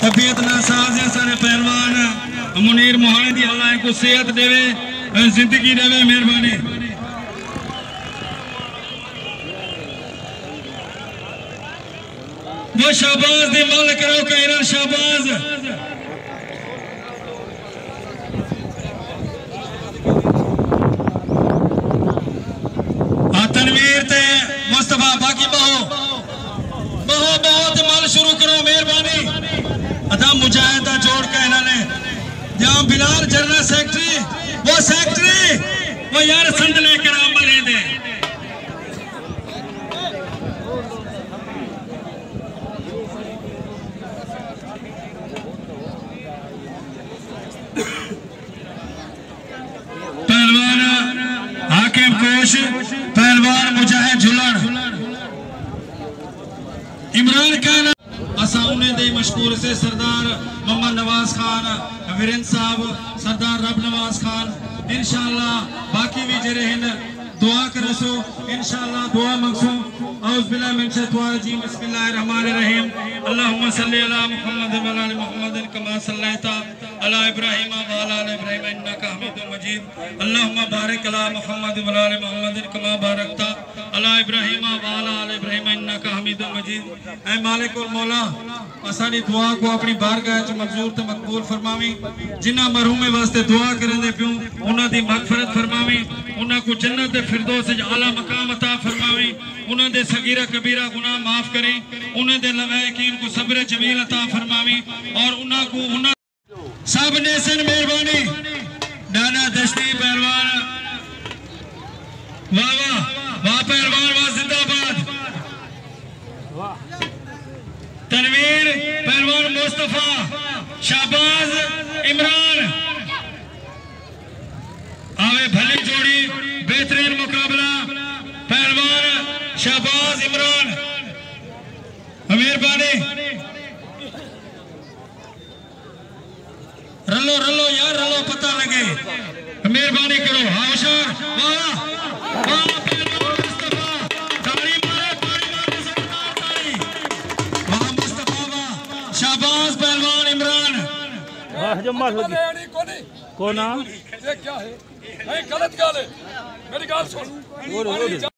तबीयत नासाज है सारे पहलवान मुनीर मोहानी दी अल्लाह को सेहत देवे जिंदगी देवे मेहरबानी। वो शाबाज दी मल करो कैरन शाबाज तनवीर ते मुस्तफा बाकी बहो बहो बहो ते मल शुरू करो मेहरबानी। अदा मुजाहिदा जोड़ के इन्होंने जहाँ बिलाल जनरल सेक्रेटरी वो यार संद लेकर अमल दे पहलवान हाकिम कोश पहलवान मुजाहिद झुलन इमरान खान असाउने दे मशहूर से सरदार मोहम्मद नवाज खान वीरेंद्र साहब सरदार रब नवाज खान इंशाअल्लाह बाकी भी जरे हिन दुआ करसो इंशाअल्लाह दुआ मंगसो औज़ बिल्लाहि मिन शैतानिर रजीम बिस्मिल्लाहिर रहमानिर रहीम अल्लाहुम्मा सल्लि अला मुहम्मद व अला मुहम्मद कमा सल्लैता अला इब्राहीम व अला इब्राहीम इन्नका हमीदुम मजीद अल्लाहुम्मा बारिक अला मुहम्मद व अला मुहम्मद कमा बारकता अला इब्राहीम व अला इब्राहीम इन्नका हमीदुम मजीद। ऐ मालिक और मौला असानी दुआ को अपनी बारगाह च मंजूर ते मकबूल फरमावी। जिन्हां मरहूमे वास्ते दुआ करंदे पियो उन्हां दी मगफरत फरमावी, उन्हां को जन्नत दे फिरदौस च आला मकाम अता फरमावी, उन्हां दे सगीरा कबीरा गुनाह माफ करे, उन्हां दे लवायकीन को सब्र जमील अता फरमावी और उन्हां को उन्हां सब नेसन मेहरबानी। डाना दश्ती पहलवान वाह वाह वाह पहलवान वाह जिंदाबाद। तनवीर पहलवान मुस्तफा शाबाज इमरान आवे भली जोड़ी बेहतरीन मुकाबला पहलवान शाबाज इमरान मेहरबानी। रलो रलो यार रलो पता लगे मेहरबानी करो। होशियार वाह वाह पहलवान मुस्तफा ताली मारे सरदार ताली वाह मुस्तफा वाह शाबाज पहलवान इमरान वाह जम्मा कोना ये क्या है? नहीं गलत गाल है मेरी गाल सुन।